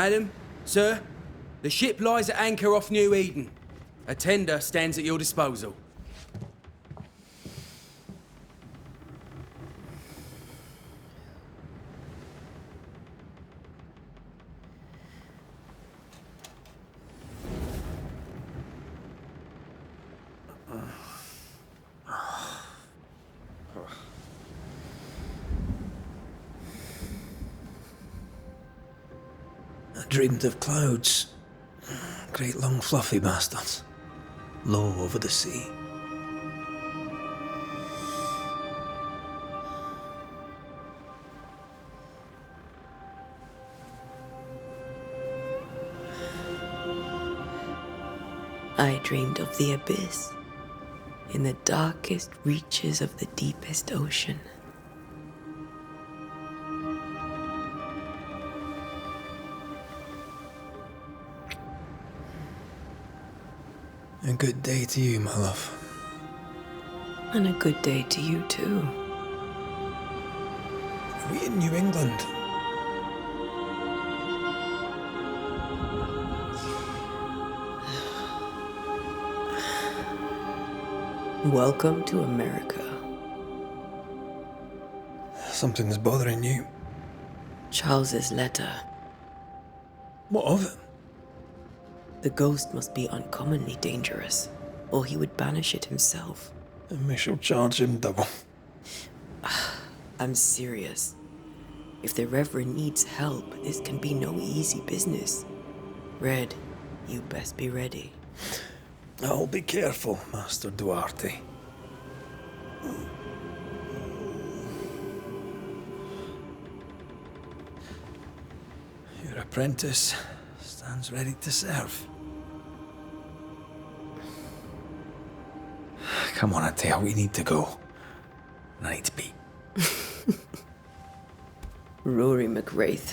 Madam, sir, the ship lies at anchor off New Eden. A tender stands at your disposal. I dreamed of clouds. Great long fluffy bastards. Low over the sea. I dreamed of the abyss, in the darkest reaches of the deepest ocean. A good day to you, my love. And a good day to you, too. Are we in New England? Welcome to America. Something's bothering you. Charles's letter. What of it? The ghost must be uncommonly dangerous, or he would banish it himself. And we shall charge him double. I'm serious. If the Reverend needs help, this can be no easy business. Red, you best be ready. I'll be careful, Master Duarte. Your apprentice stands ready to serve. Come on, Atea, we need to go. I need to be. Rory McWraith,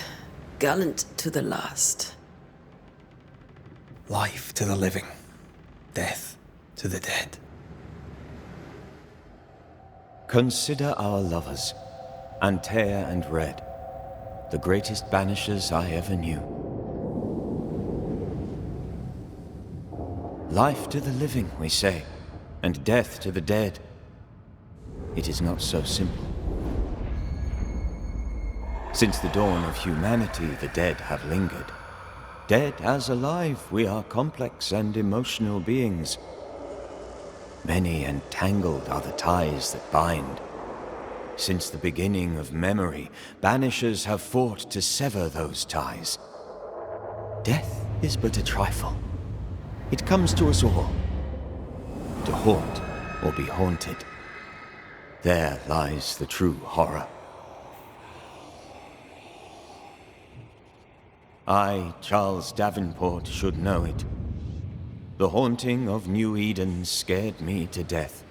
gallant to the last. Life to the living, death to the dead. Consider our lovers, Antea and Red, the greatest banishers I ever knew. Life to the living, we say, and death to the dead. It is not so simple. Since the dawn of humanity, the dead have lingered. Dead as alive, we are complex and emotional beings. Many and tangled are the ties that bind. Since the beginning of memory, banishers have fought to sever those ties. Death is but a trifle. It comes to us all. To haunt or be haunted. There lies the true horror. I, Charles Davenport, should know it. The haunting of New Eden scared me to death.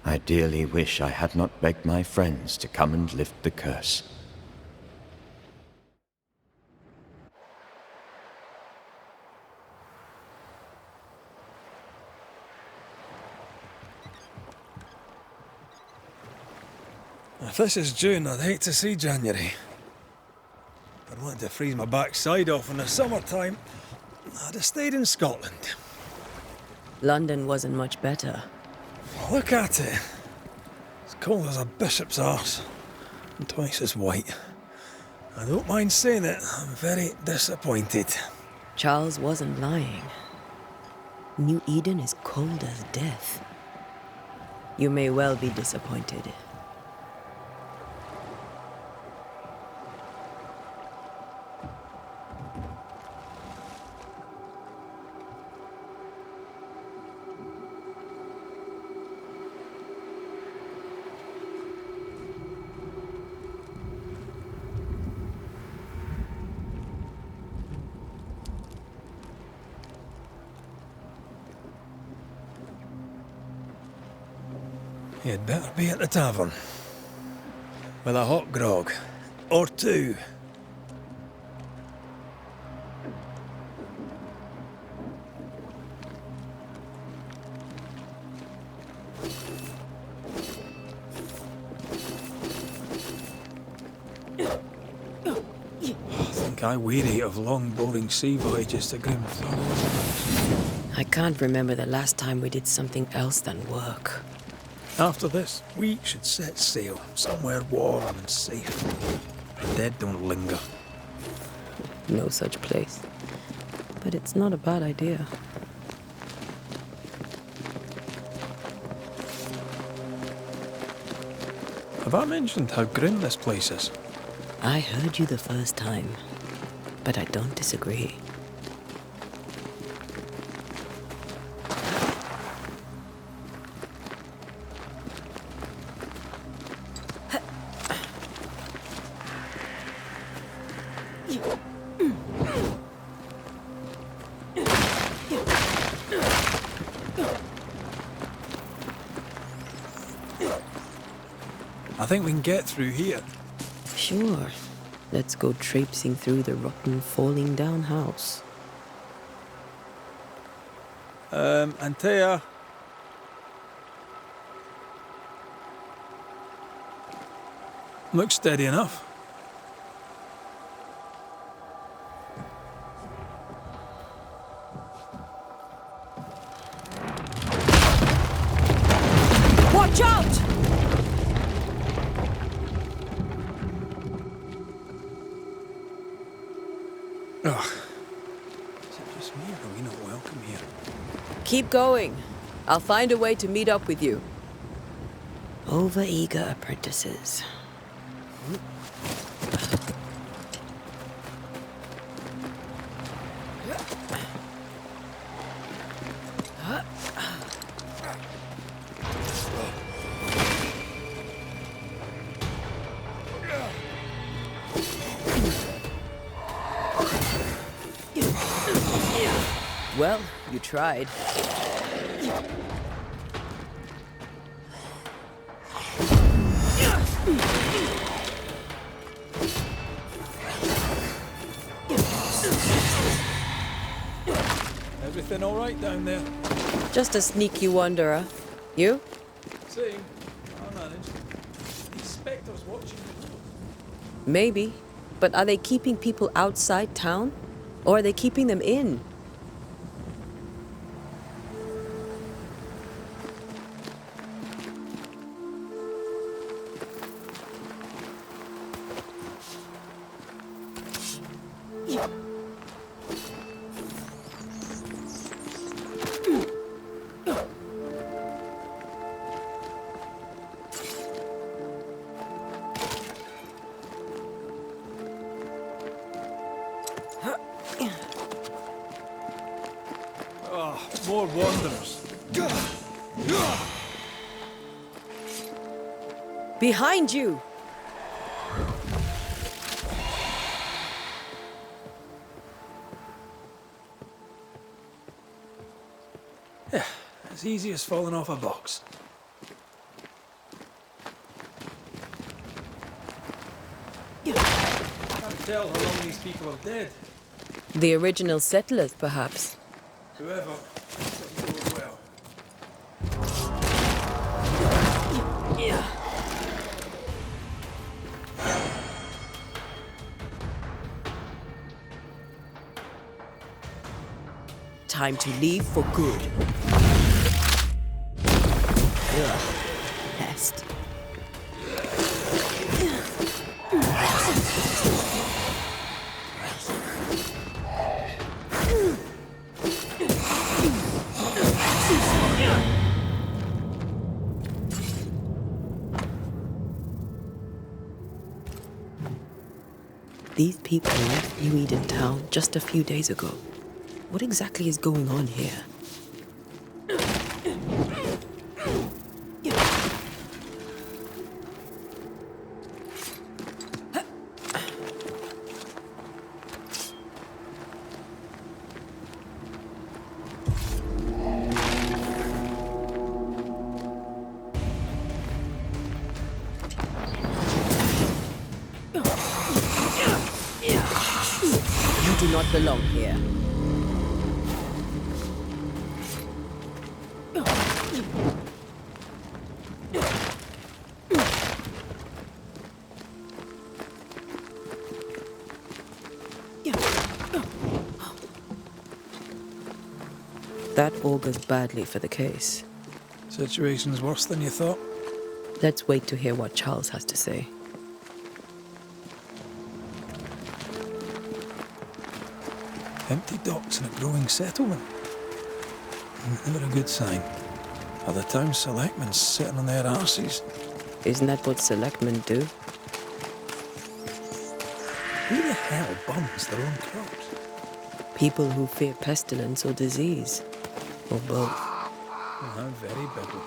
I dearly wish I had not begged my friends to come and lift the curse. If this is June, I'd hate to see January. I'd want to freeze my backside off in the summertime. I'd have stayed in Scotland. London wasn't much better. Look at it. It's cold as a bishop's arse. And twice as white. I don't mind saying it, I'm very disappointed. Charles wasn't lying. New Eden is cold as death. You may well be disappointed. You'd better be at the tavern. With a hot grog. Or two. I think I weary of long, boring sea voyages to grim Thorn. I can't remember the last time we did something else than work. After this, we should set sail somewhere warm and safe. The dead don't linger. No such place. But it's not a bad idea. Have I mentioned how grim this place is? I heard you the first time, but I don't disagree. I think we can get through here. Sure. Let's go traipsing through the rotten, falling down house. Antea. Looks steady enough. Watch out! Ugh. Is it just me or are we not welcome here? Keep going. I'll find a way to meet up with you. Over-eager apprentices. Well, you tried. Everything all right down there? Just a sneaky wanderer. You? Same. I managed. These spectres watching me. Maybe. But are they keeping people outside town? Or are they keeping them in? Oh, more wanderers. Behind you! Yeah, as easy as falling off a box. Can't tell how long these people are dead. The original settlers, perhaps. Whoever, doesn't go well. Time to leave for good. Ugh. Pest. These people left New Eden town just a few days ago. What exactly is going on here? You do not belong here. That augurs badly for the case. Situation's worse than you thought. Let's wait to hear what Charles has to say. Empty docks in a growing settlement. Never a good sign. Are the town selectmen sitting on their arses? Isn't that what selectmen do? Who the hell burns their own crops? People who fear pestilence or disease. Or both. How very biblical.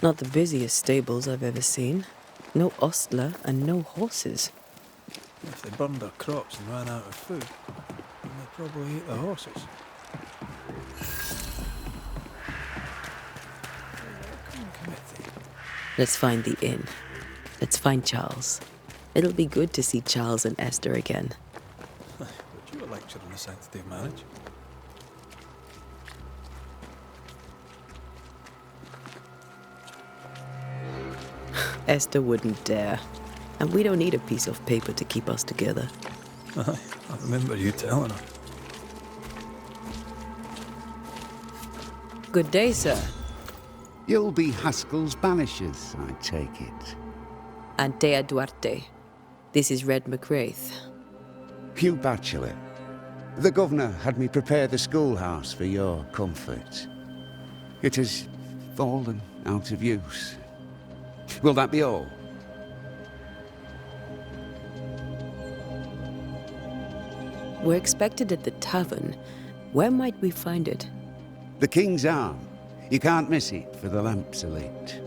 Not the busiest stables I've ever seen. No ostler and no horses. If they burned their crops and ran out of food, then they'd probably eat the horses. Let's find the inn. Let's find Charles. It'll be good to see Charles and Esther again. Would you a lecture on the sanctity of marriage? Esther wouldn't dare. And we don't need a piece of paper to keep us together. Aye, I remember you telling her. Good day, sir. You'll be Haskell's Banishers, I take it. Antea Duarte. This is Red McWraith. Hugh Batchelor. The governor had me prepare the schoolhouse for your comfort. It has fallen out of use. Will that be all? We're expected at the tavern. Where might we find it? The King's Arm. You can't miss it, for the lamps are lit.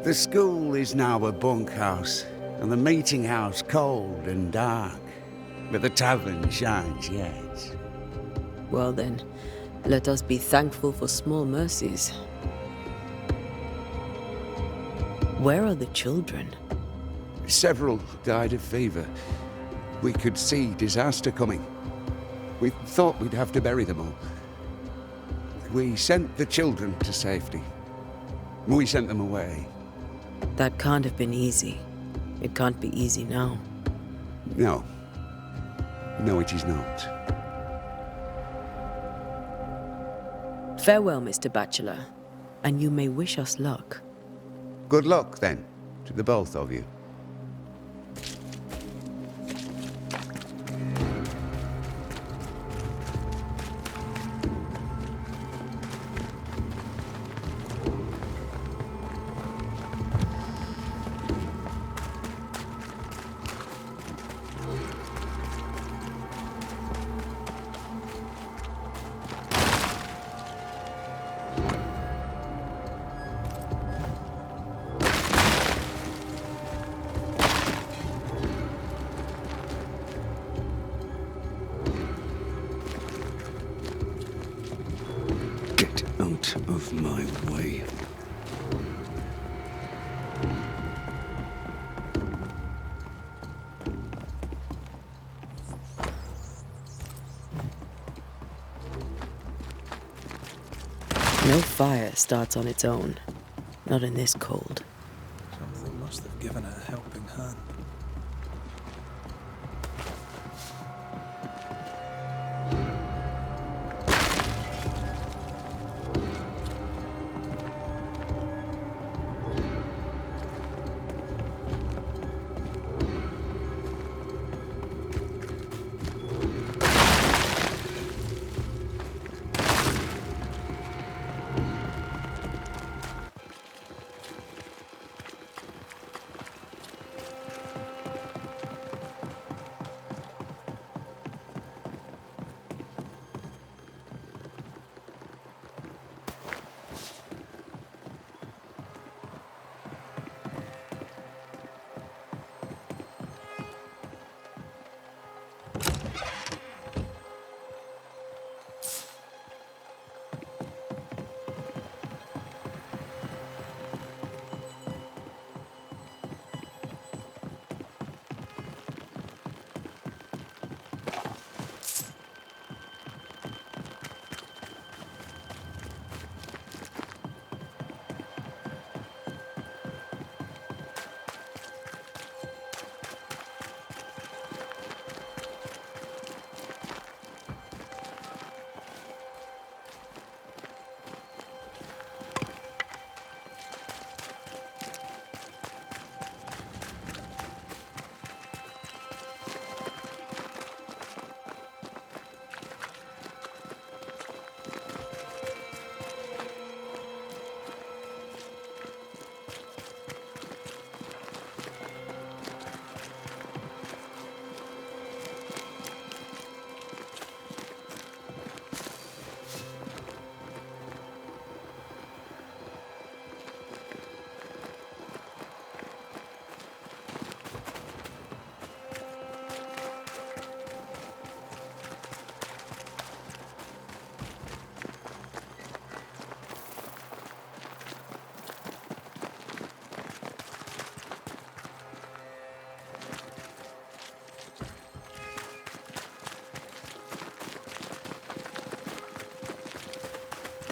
The school is now a bunkhouse, and the meeting house cold and dark. But the tavern shines yet. Well then, let us be thankful for small mercies. Where are the children? Several died of fever. We could see disaster coming. We thought we'd have to bury them all. We sent the children to safety. We sent them away. That can't have been easy. It can't be easy now. No. No, it is not. Farewell, Mr. Batchelor. And you may wish us luck. Good luck, then, to the both of you. Out of my way. No fire starts on its own. Not in this cold. Something must have given it a helping hand.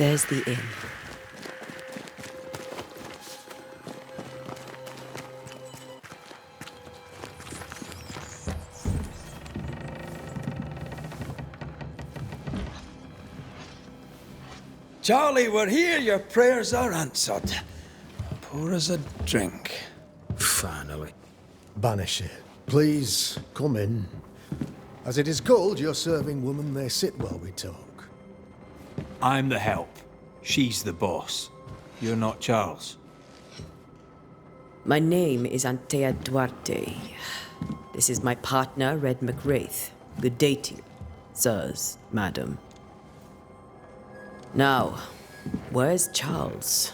There's the inn. Charlie, we're here. Your prayers are answered. Pour us a drink. Finally. Banisher, please come in. As it is called, your serving woman may sit while we talk. I'm the help. She's the boss. You're not Charles. My name is Antea Duarte. This is my partner, Red McWraith. Good day to you, sirs, madam. Now, where's Charles?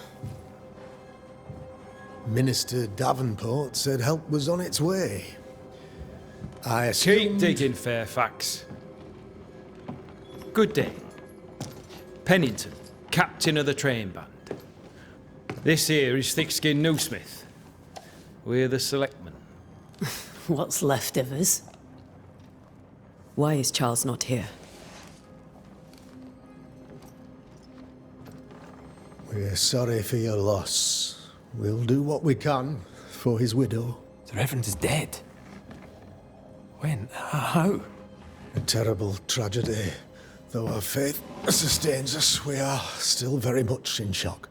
Minister Davenport said help was on its way. I Keep assumed... digging, Fairfax. Good day. Pennington, captain of the train band. This here is Thickskin Newsmith. We're the selectmen. What's left of us? Why is Charles not here? We're sorry for your loss. We'll do what we can for his widow. The Reverend is dead. When? How? A terrible tragedy. Though our faith sustains us, we are still very much in shock.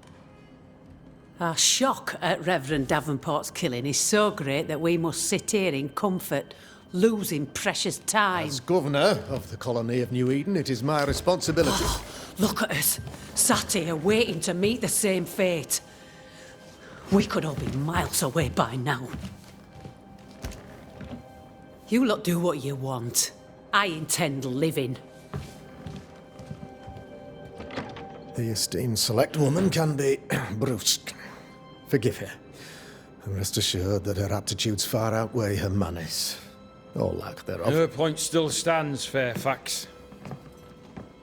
Our shock at Reverend Davenport's killing is so great that we must sit here in comfort, losing precious time. As governor of the colony of New Eden, it is my responsibility. Look at us, sat here waiting to meet the same fate. We could all be miles away by now. You lot do what you want. I intend living. The esteemed select woman can be brusque. Forgive her. And rest assured that her aptitudes far outweigh her manners. Or lack thereof. Her point still stands, Fairfax.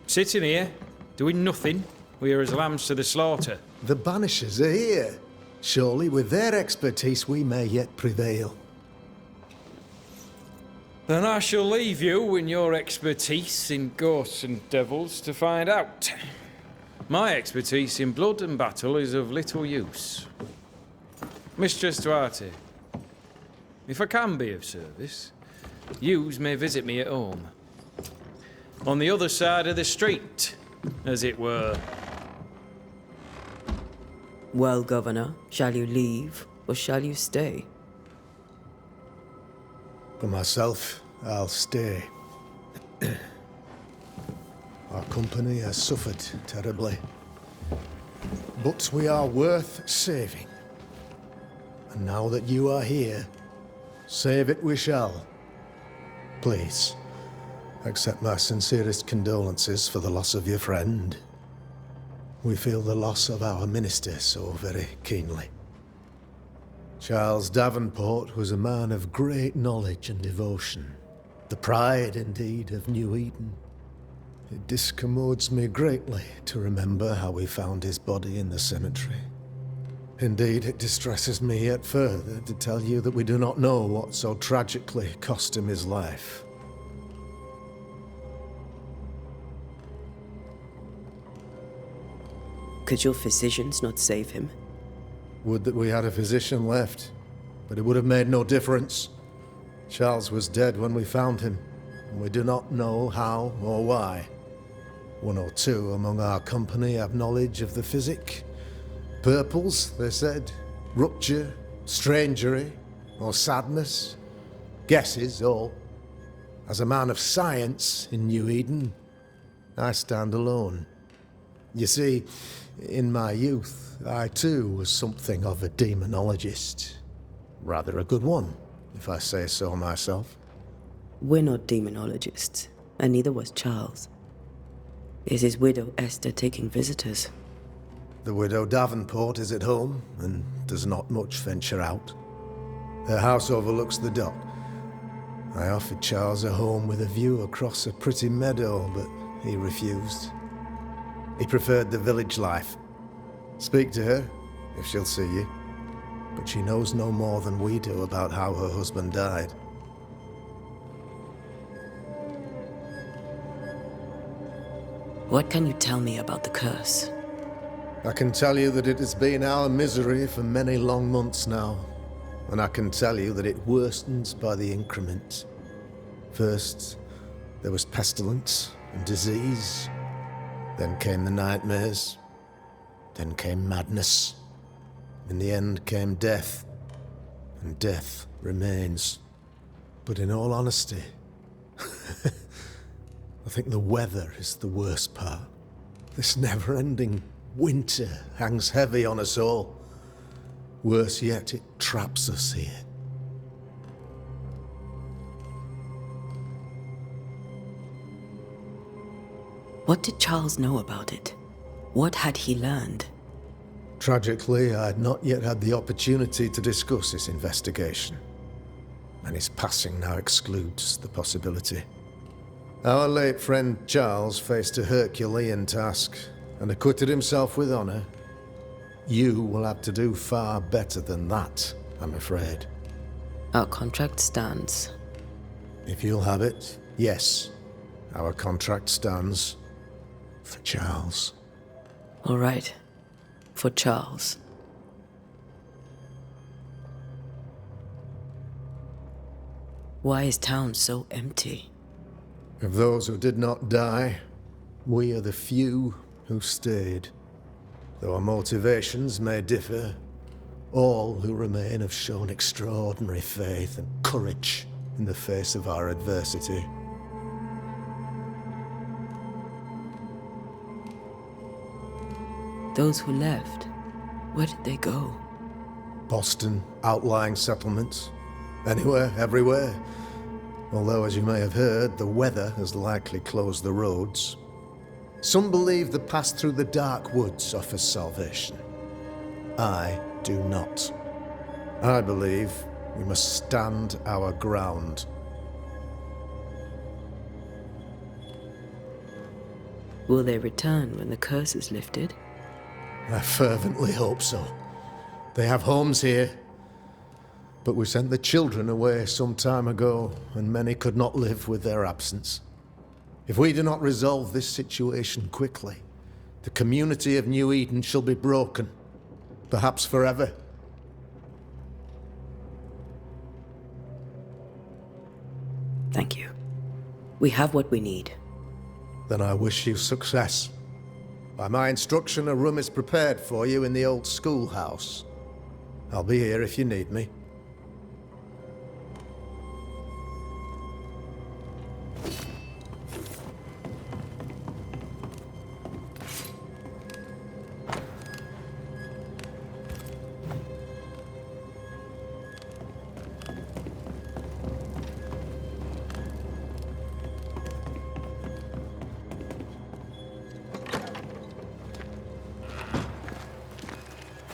Sitting here, doing nothing, we are as lambs to the slaughter. The Banishers are here. Surely with their expertise we may yet prevail. Then I shall leave you in your expertise in ghosts and devils to find out. My expertise in blood and battle is of little use. Mistress Duarte, if I can be of service, yous may visit me at home. On the other side of the street, as it were. Well, Governor, shall you leave or shall you stay? For myself, I'll stay. Our company has suffered terribly. But we are worth saving. And now that you are here, save it we shall. Please, accept my sincerest condolences for the loss of your friend. We feel the loss of our minister so very keenly. Charles Davenport was a man of great knowledge and devotion. The pride, indeed, of New Eden. It discommodes me greatly to remember how we found his body in the cemetery. Indeed, it distresses me yet further to tell you that we do not know what so tragically cost him his life. Could your physicians not save him? Would that we had a physician left, but it would have made no difference. Charles was dead when we found him, and we do not know how or why. One or two among our company have knowledge of the physic. Purples, they said, rupture, strangery, or sadness. Guesses, all. As a man of science in New Eden, I stand alone. You see, in my youth, I too was something of a demonologist. Rather a good one, if I say so myself. We're not demonologists, and neither was Charles. Is his widow Esther taking visitors? The widow Davenport is at home, and does not much venture out. Her house overlooks the dock. I offered Charles a home with a view across a pretty meadow, but he refused. He preferred the village life. Speak to her, if she'll see you. But she knows no more than we do about how her husband died. What can you tell me about the curse? I can tell you that it has been our misery for many long months now, and I can tell you that it worsens by the increment. First, there was pestilence and disease, then came the nightmares, then came madness. In the end came death, and death remains. But in all honesty, I think the weather is the worst part. This never-ending winter hangs heavy on us all. Worse yet, it traps us here. What did Charles know about it? What had he learned? Tragically, I had not yet had the opportunity to discuss his investigation, and his passing now excludes the possibility. Our late friend Charles faced a Herculean task and acquitted himself with honor. You will have to do far better than that, I'm afraid. Our contract stands. If you'll have it, yes, our contract stands for Charles. All right. For Charles. Why is town so empty? Of those who did not die, we are the few who stayed. Though our motivations may differ, all who remain have shown extraordinary faith and courage in the face of our adversity. Those who left, where did they go? Boston, outlying settlements. Anywhere, everywhere. Although, as you may have heard, the weather has likely closed the roads. Some believe the path through the dark woods offers salvation. I do not. I believe we must stand our ground. Will they return when the curse is lifted? I fervently hope so. They have homes here. But we sent the children away some time ago, and many could not live with their absence. If we do not resolve this situation quickly, the community of New Eden shall be broken, perhaps forever. Thank you. We have what we need. Then I wish you success. By my instruction, a room is prepared for you in the old schoolhouse. I'll be here if you need me.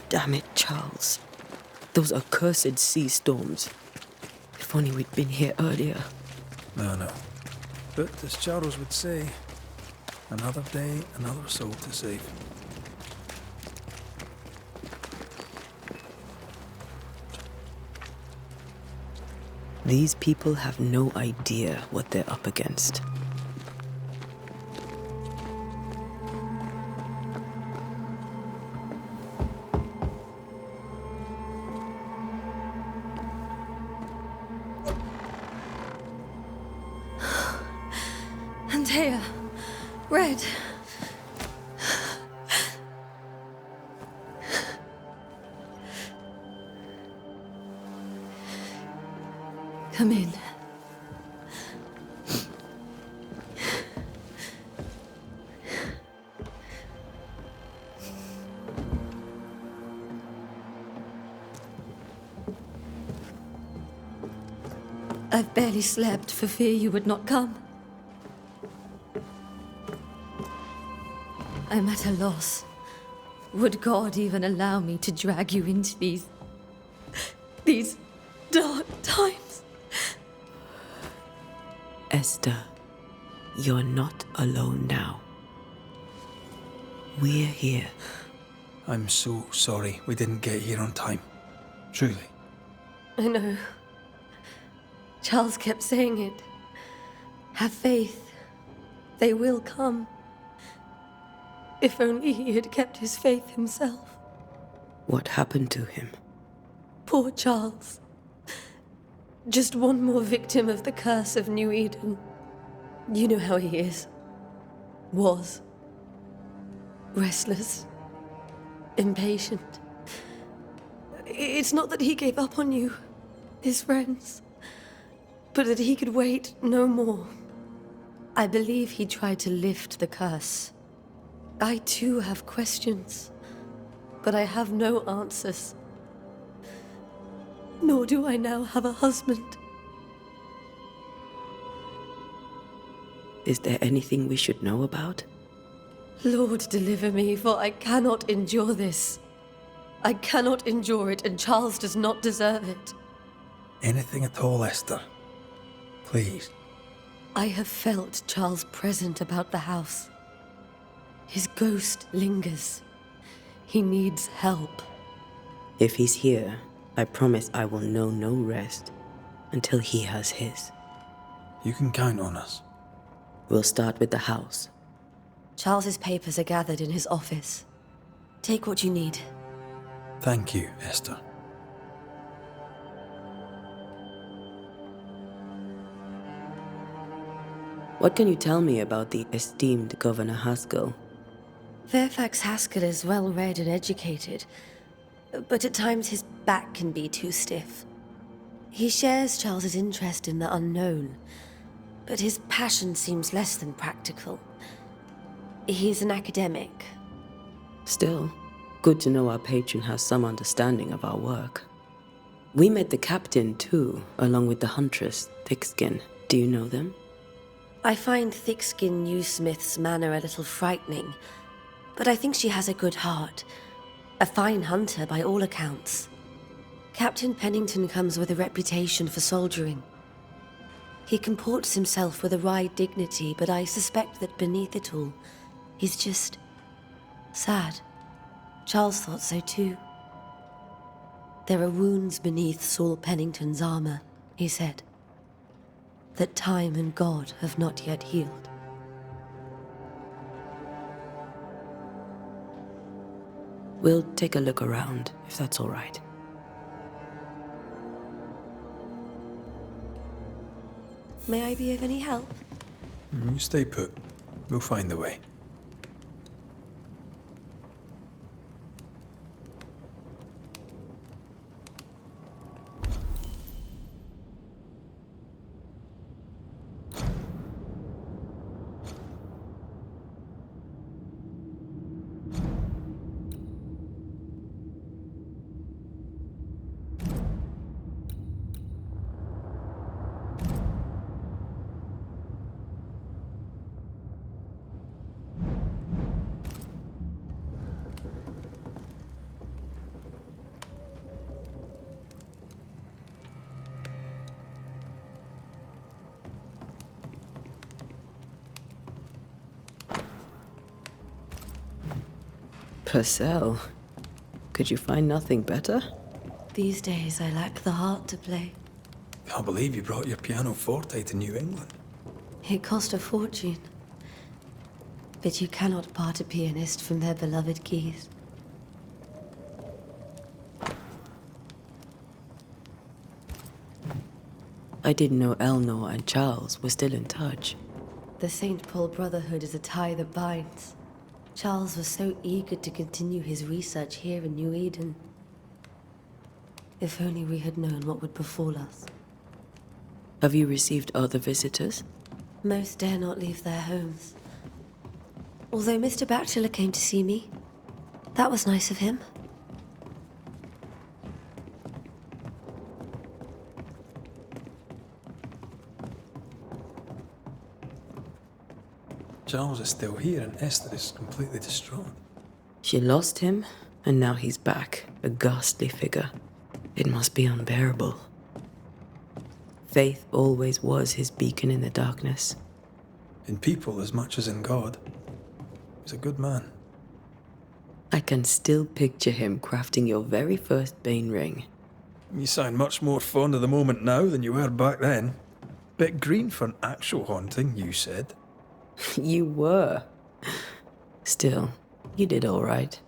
Damn it, Charles. Those accursed sea storms. If only we'd been here earlier. No. But as Charles would say, another day, another soul to save. These people have no idea what they're up against. Antea, Red. Come in. I've barely slept for fear you would not come. I'm at a loss. Would God even allow me to drag you into these dark times? Esther, you're not alone now. We're here. I'm so sorry we didn't get here on time. Truly. I know. Charles kept saying it. Have faith. They will come. If only he had kept his faith himself. What happened to him? Poor Charles. Just one more victim of the curse of New Eden. You know how he is. Was. Restless. Impatient. It's not that he gave up on you, his friends, but that he could wait no more. I believe he tried to lift the curse. I too have questions, but I have no answers. Nor do I now have a husband. Is there anything we should know about? Lord, deliver me, for I cannot endure this. I cannot endure it, and Charles does not deserve it. Anything at all, Esther. Please. I have felt Charles present about the house. His ghost lingers. He needs help. If he's here, I promise I will know no rest until he has his. You can count on us. We'll start with the house. Charles's papers are gathered in his office. Take what you need. Thank you, Esther. What can you tell me about the esteemed Governor Haskell? Fairfax Haskell is well read and educated, but at times his back can be too stiff. He shares Charles's interest in the unknown, but his passion seems less than practical. He's an academic. Still, good to know our patron has some understanding of our work. We met the captain too, along with the huntress, Thickskin. Do you know them? I find Thickskin Newsmith's manner a little frightening, but I think she has a good heart. A fine hunter by all accounts. Captain Pennington comes with a reputation for soldiering. He comports himself with a wry dignity, but I suspect that beneath it all, he's just sad. Charles thought so too. There are wounds beneath Saul Pennington's armor, he said, that time and God have not yet healed. We'll take a look around, if that's all right. May I be of any help? You stay put. We'll find the way. Purcell, could you find nothing better? These days I lack the heart to play. Can't believe you brought your pianoforte to New England. It cost a fortune. But you cannot part a pianist from their beloved keys. I didn't know Eleanor and Charles were still in touch. The St. Paul Brotherhood is a tie that binds. Charles was so eager to continue his research here in New Eden. If only we had known what would befall us. Have you received other visitors? Most dare not leave their homes. Although Mr. Bachelor came to see me. That was nice of him. Charles is still here and Esther is completely distraught. She lost him, and now he's back, a ghastly figure. It must be unbearable. Faith always was his beacon in the darkness. In people as much as in God. He's a good man. I can still picture him crafting your very first Bane ring. You sound much more fond of the moment now than you were back then. Bit green for an actual haunting, you said. You were. Still, You did all right.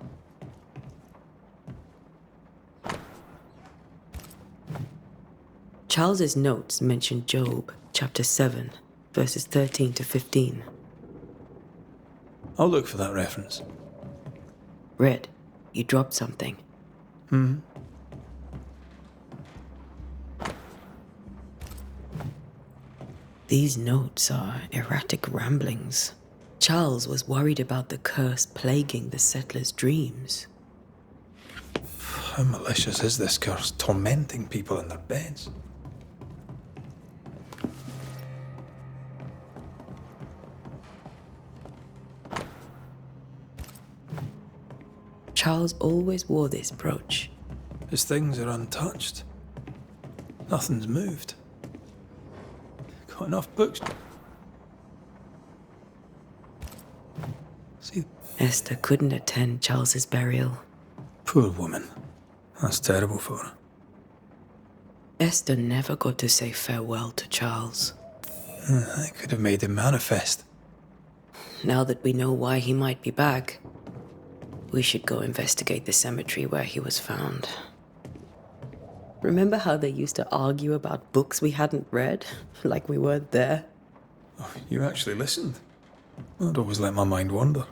Charles's notes mention Job, chapter 7, verses 13 to 15. I'll look for that reference. Red, you dropped something. These notes are erratic ramblings. Charles was worried about the curse plaguing the settlers' dreams. How malicious is this curse, tormenting people in their beds? Charles always wore this brooch. His things are untouched. Nothing's moved. Got enough books. See, Esther couldn't attend Charles's burial. poor woman. That's terrible for her. Esther never got to say farewell to Charles. I could have made him manifest. Now that we know why he might be back, we should go investigate the cemetery where he was found. Remember how they used to argue about books we hadn't read? Like we weren't there? Oh, you actually listened. I'd always let my mind wander.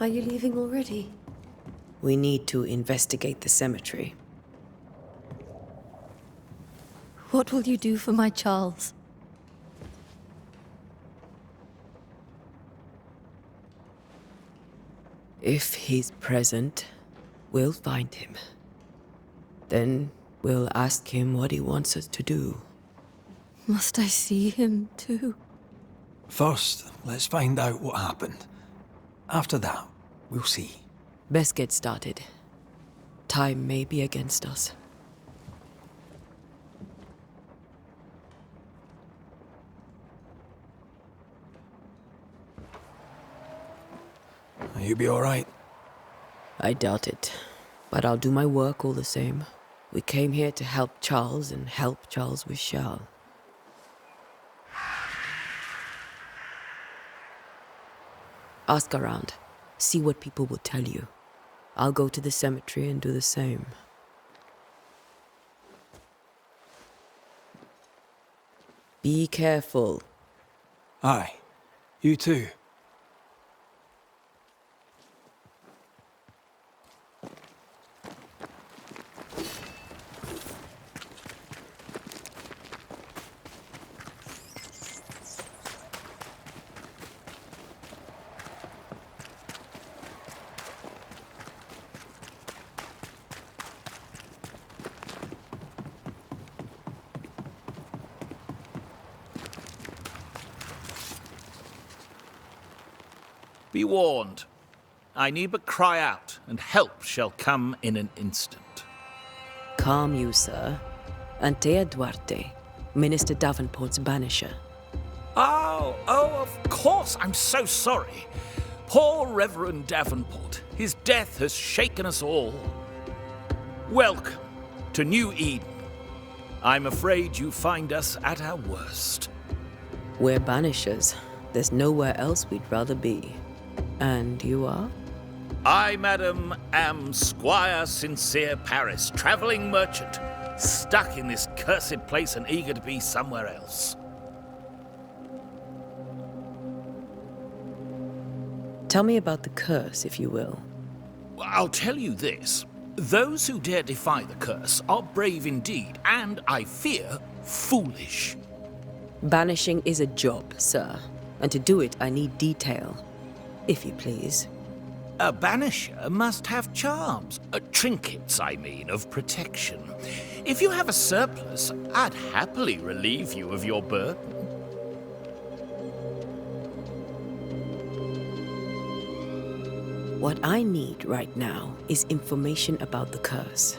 Are you leaving already? We need to investigate the cemetery. What will you do for my Charles? If he's present, we'll find him. Then we'll ask him what he wants us to do. Must I see him too? First, let's find out what happened. After that, we'll see. Best get started. Time may be against us. You be all right? I doubt it, but I'll do my work all the same. We came here to help Charles, and help Charles we shall. Ask around. See what people will tell you. I'll go to the cemetery and do the same. Be careful. Aye. You too. Be warned. I need but cry out, and help shall come in an instant. Calm you, sir. Antea Duarte, Minister Davenport's banisher. Oh, of course. I'm so sorry. Poor Reverend Davenport. His death has shaken us all. Welcome to New Eden. I'm afraid you find us at our worst. We're banishers. There's nowhere else we'd rather be. And you are? I, madam, am Squire Sincere Paris, travelling merchant, stuck in this cursed place and eager to be somewhere else. Tell me about the curse, if you will. I'll tell you this. Those who dare defy the curse are brave indeed, and, I fear, foolish. Banishing is a job, sir. And to do it, I need detail. If you please. A banisher must have charms. Trinkets, I mean, of protection. If you have a surplus, I'd happily relieve you of your burden. What I need right now is information about the curse.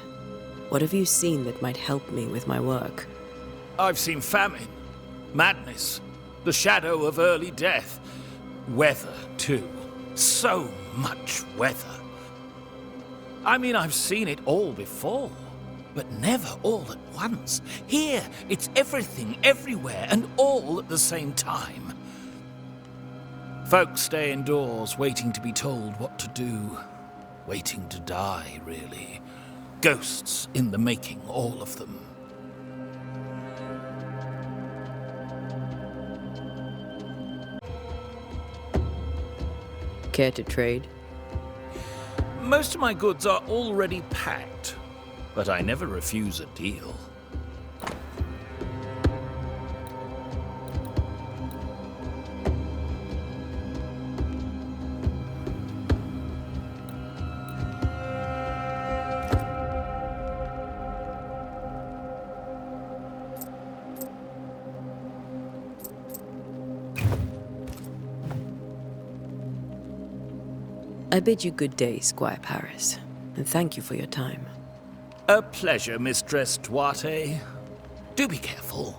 What have you seen that might help me with my work? I've seen famine, madness, the shadow of early death. Weather, too. So much weather. I mean, I've seen it all before, but never all at once. Here, it's everything, everywhere, and all at the same time. Folks stay indoors, waiting to be told what to do. Waiting to die, really. Ghosts in the making, all of them. Care to trade? Most of my goods are already packed, but I never refuse a deal. I bid you good day, Squire Paris, and thank you for your time. A pleasure, Mistress Duarte. Do be careful.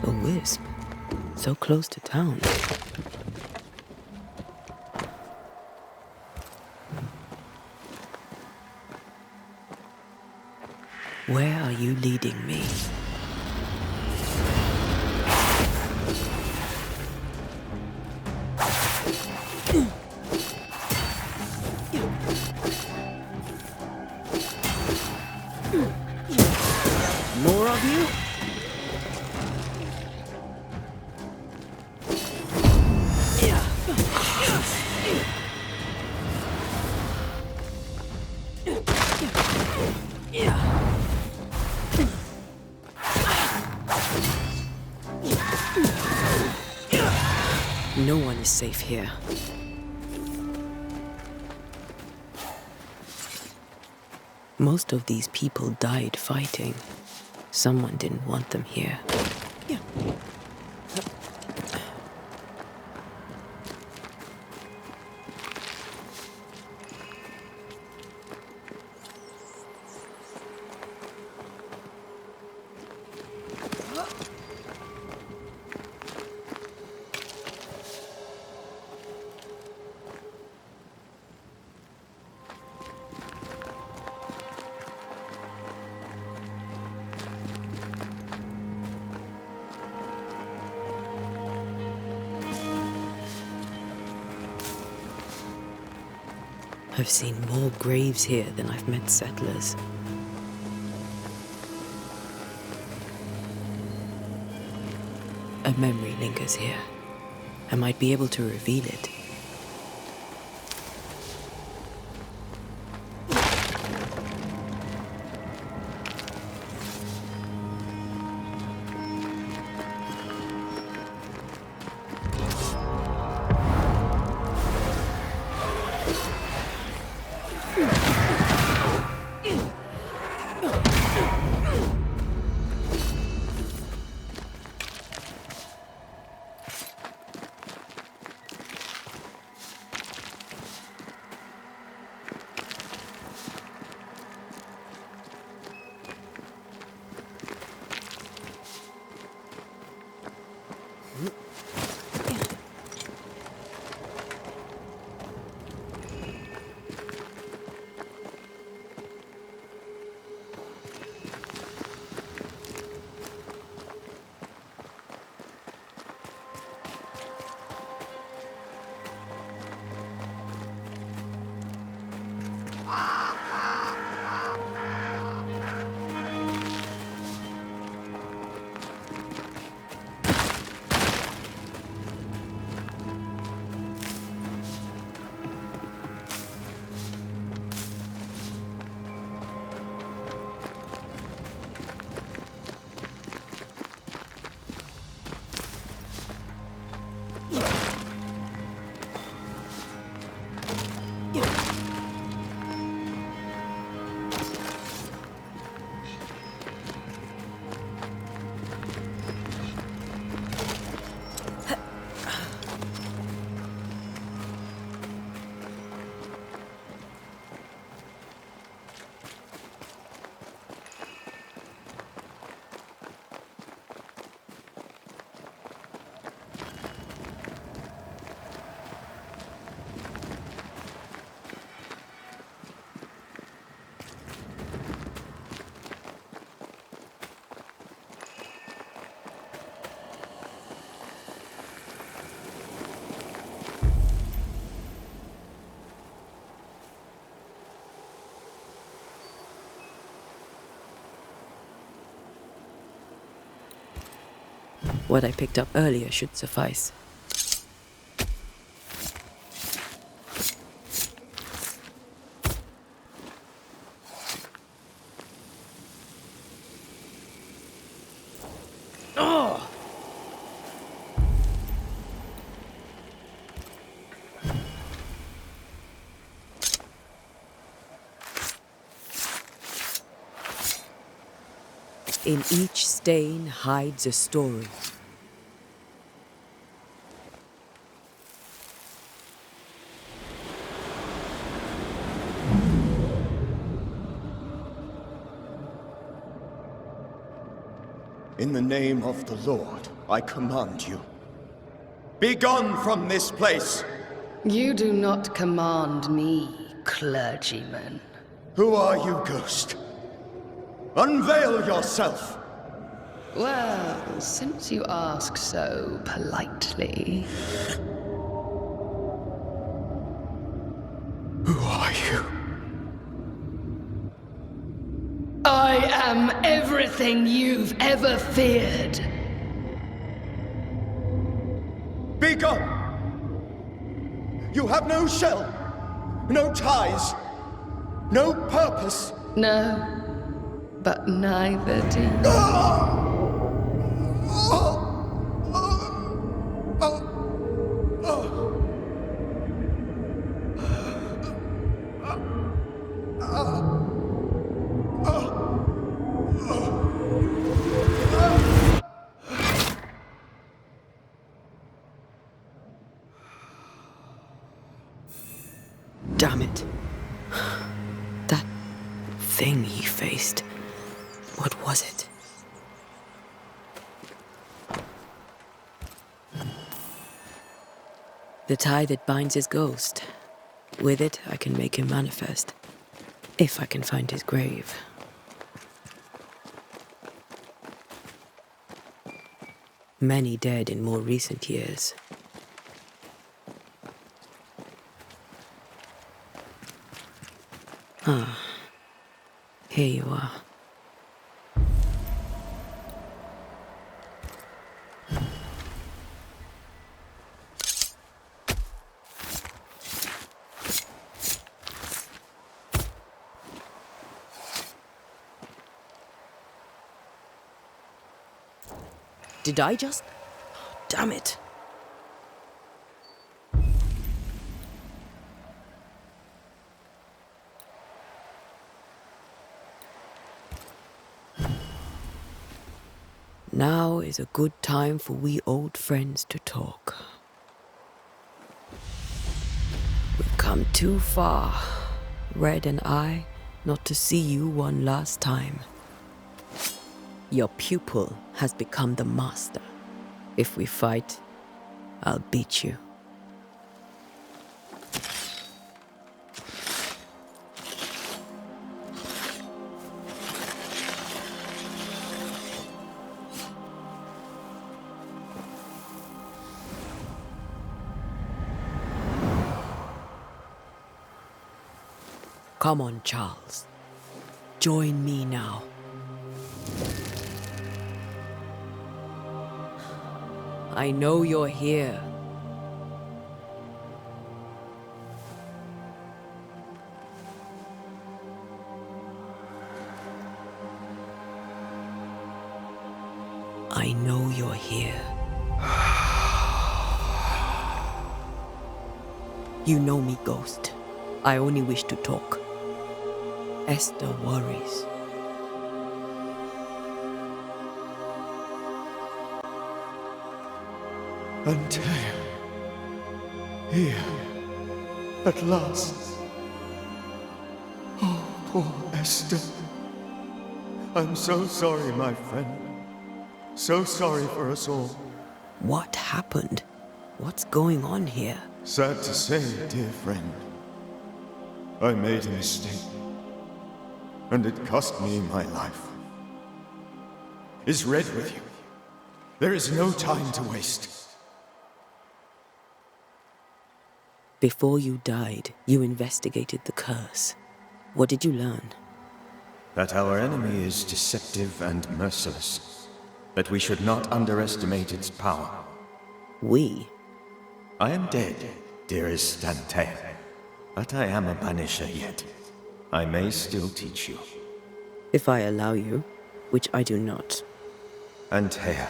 A wisp, so close to town. Where are you leading me? More of you? No one is safe here. Most of these people died fighting. Someone didn't want them here. I've seen more graves here than I've met settlers. A memory lingers here. I might be able to reveal it. What I picked up earlier should suffice. In each stain hides a story. In the name of the Lord, I command you. Be gone from this place! You do not command me, clergyman. Who are you, ghost? Unveil yourself! Well, since you ask so politely... Who are you? I am everything you've ever feared. Be gone! You have no shell, no ties, no purpose. No, but neither do you. Damn it. That thing he faced. What was it? The tie that binds his ghost. With it, I can make him manifest. If I can find his grave. Many dead in more recent years. Ah, here you are. Did I just... Damn it. Now is a good time for we old friends to talk. We've come too far, Red and I, not to see you one last time. Your pupil has become the master. If we fight, I'll beat you. Come on, Charles. Join me now. I know you're here. I know you're here. You know me, Ghost. I only wish to talk. Esther worries. Until here, at last. Oh, poor Esther. I'm so sorry, my friend. So sorry for us all. What happened? What's going on here? Sad to say, dear friend. I made a mistake. And it cost me my life. Is Red with you? There is no time to waste. Before you died, you investigated the curse. What did you learn? That our enemy is deceptive and merciless. but we should not underestimate its power. We? I am dead, dearest Antea, but I am a Banisher yet. I may still teach you. If I allow you, which I do not. Antea,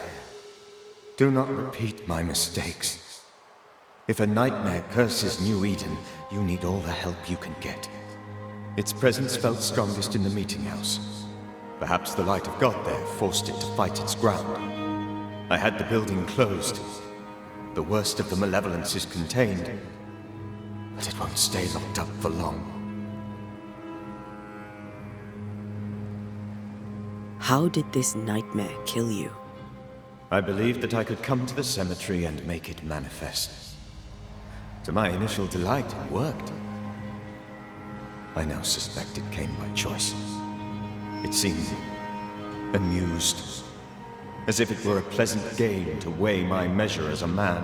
do not repeat my mistakes. If a nightmare curses New Eden, you need all the help you can get. Its presence felt strongest in the meeting house. Perhaps the light of God there forced it to fight its ground. I had the building closed. The worst of the malevolence is contained, but it won't stay locked up for long. How did this nightmare kill you? I believed that I could come to the cemetery and make it manifest. To my initial delight, it worked. I now suspect it came by choice. It seemed amused, as if it were a pleasant game to weigh my measure as a man.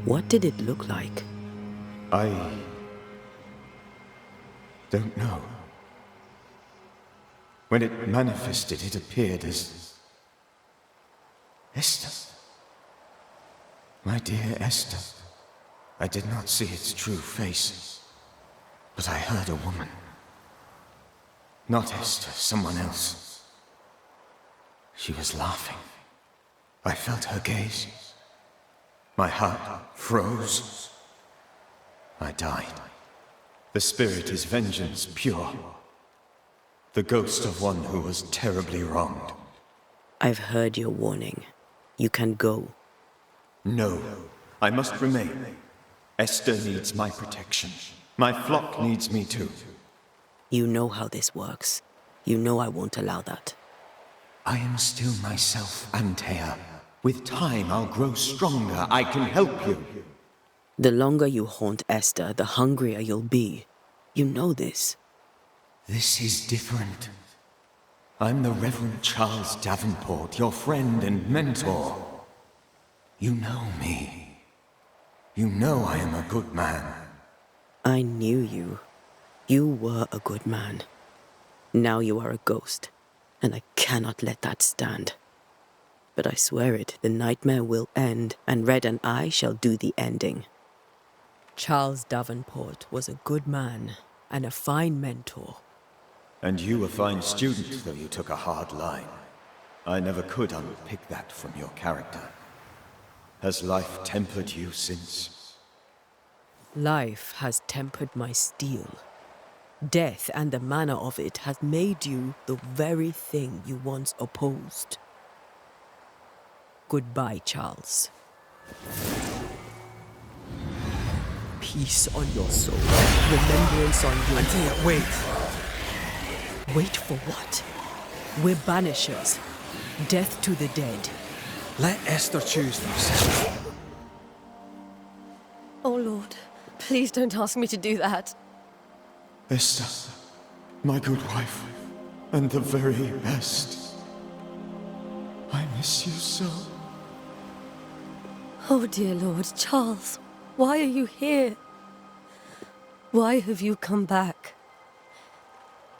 What did it look like? I don't know. When it manifested, it appeared as Esther. My dear Esther. I did not see its true face, but I heard a woman. Not Esther, someone else. She was laughing. I felt her gaze. My heart froze. I died. The spirit is vengeance pure. The ghost of one who was terribly wronged. I've heard your warning. You can go. No, I must remain. Esther needs my protection. My flock needs me too. You know how this works. You know I won't allow that. I am still myself, Antea. With time, I'll grow stronger. I can help you. The longer you haunt Esther, the hungrier you'll be. You know this. This is different. I'm the Reverend Charles Davenport, your friend and mentor. You know me. You know I am a good man. I knew you. You were a good man. Now you are a ghost, and I cannot let that stand. But I swear it, the nightmare will end, and Red and I shall do the ending. Charles Davenport was a good man and a fine mentor. And you a fine student, though you took a hard line. I never could unpick that from your character. Has life tempered you since? Life has tempered my steel. Death and the manner of it has made you the very thing you once opposed. Goodbye, Charles. Peace on your soul. Remembrance on your... Antea, wait. Wait for what? We're Banishers. Death to the dead. Let Esther choose for herself. Oh, Lord. Please don't ask me to do that. Esther, my good wife, and the very best. I miss you so. Oh, dear Lord, Charles, why are you here? Why have you come back?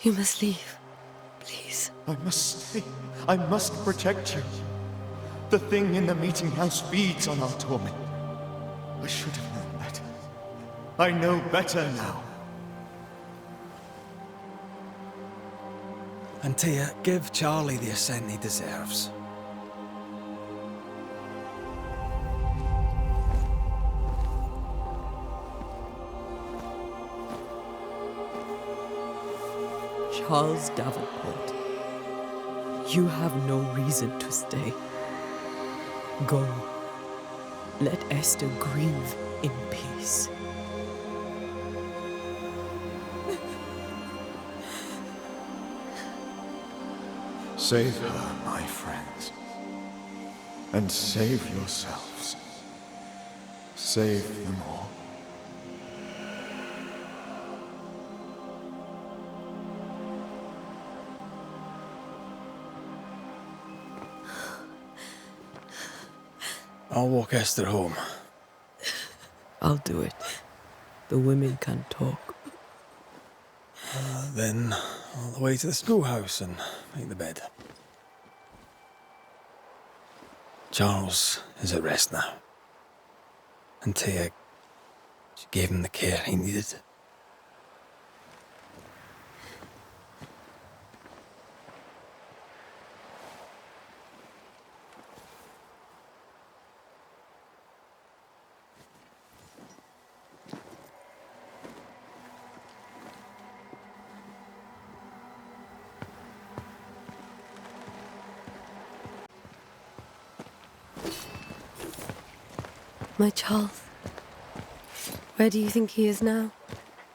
You must leave, please. I must stay. I must protect you. The thing in the meeting house feeds on our torment. I should have known better. I know better now. Antea, give Charlie the ascent he deserves. Charles Davenport, you have no reason to stay. Go. Let Esther grieve in peace. Save her, my friends. And save yourselves. Save them all. I'll walk Esther home. I'll do it. The women can talk. Then all the way to the schoolhouse and make the bed. Charles is at rest now. And Tia, she gave him the care he needed. My Charles. Where do you think he is now?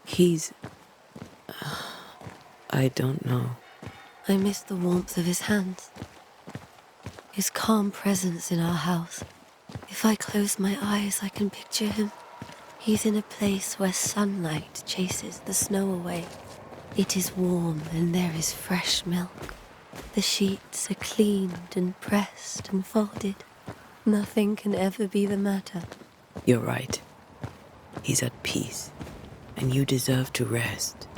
He's... I don't know. I miss the warmth of his hands. His calm presence in our house. If I close my eyes, I can picture him. He's in a place where sunlight chases the snow away. It is warm and there is fresh milk. The sheets are cleaned and pressed and folded. Nothing can ever be the matter. You're right. He's at peace, and you deserve to rest.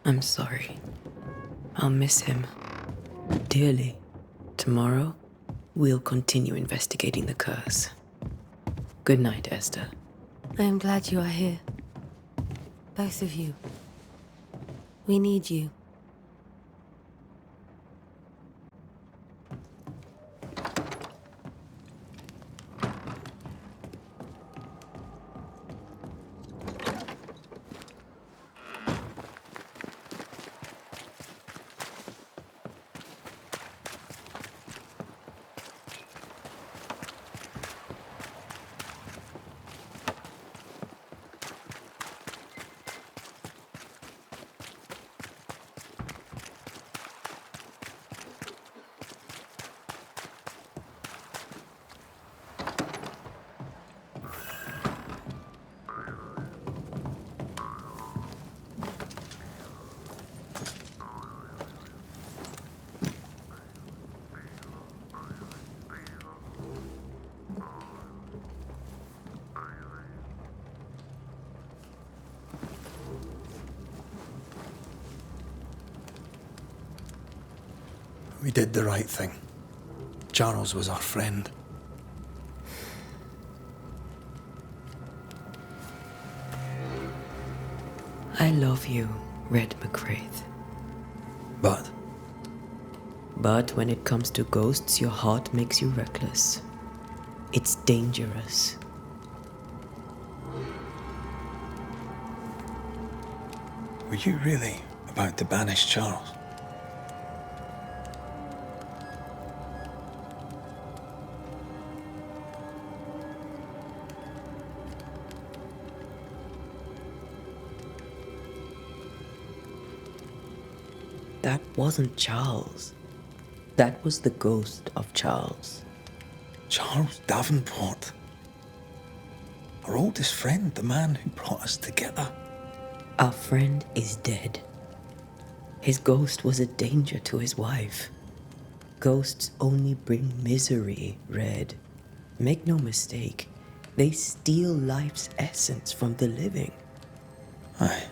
I'm sorry. I'll miss him dearly. Tomorrow, we'll continue investigating the curse. Good night, Esther. I am glad you are here. Both of you. We need you. We did the right thing. Charles was our friend. I love you, Red McCraith. But But when it comes to ghosts, your heart makes you reckless. It's dangerous. were you really about to banish Charles? That wasn't Charles. That was the ghost of Charles. Charles Davenport. Our oldest friend, the man who brought us together. Our friend is dead. His ghost was a danger to his wife. Ghosts only bring misery, Red. Make no mistake, they steal life's essence from the living. Aye.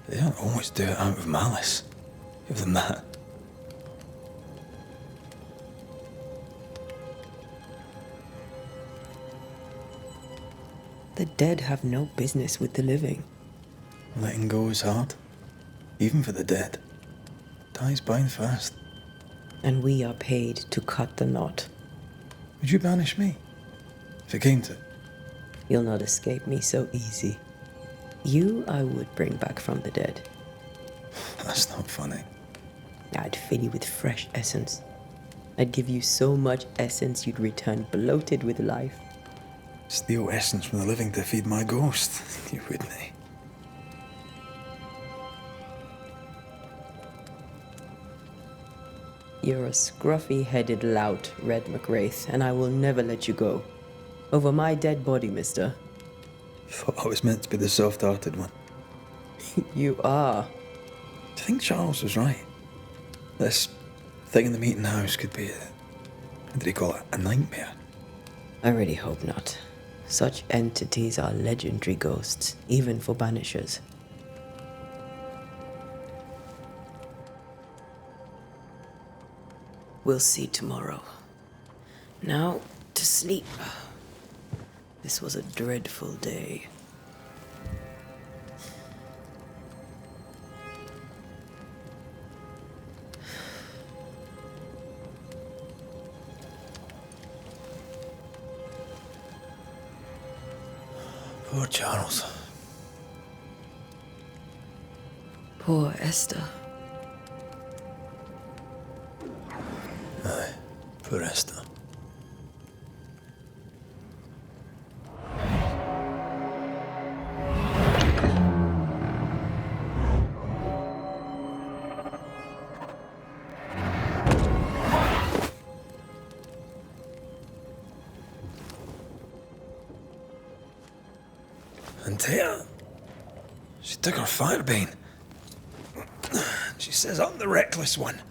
They don't always do it out of malice. Give them that. The dead have no business with the living. Letting go is hard. Even for the dead. Ties bind fast. And we are paid to cut the knot. Would you banish me? If it came to it? You'll not escape me so easy. You I would bring back from the dead. That's not funny. I'd fill you with fresh essence. I'd give you so much essence you'd return bloated with life. Steal essence from the living to feed my ghost. You wouldn't, eh? You're a scruffy-headed lout, Red McWraith, and I will never let you go. Over my dead body, mister. Thought I was meant to be the soft-hearted one. You are. Do you think Charles was right? This thing in the meeting house could be what did he call it? A nightmare? I really hope not. Such entities are legendary ghosts, even for Banishers. We'll see tomorrow. Now, to sleep. This was a dreadful day. Poor Charles. Poor Esther. Aye, poor Esther. And Tia, she took her firebane. She says I'm the reckless one.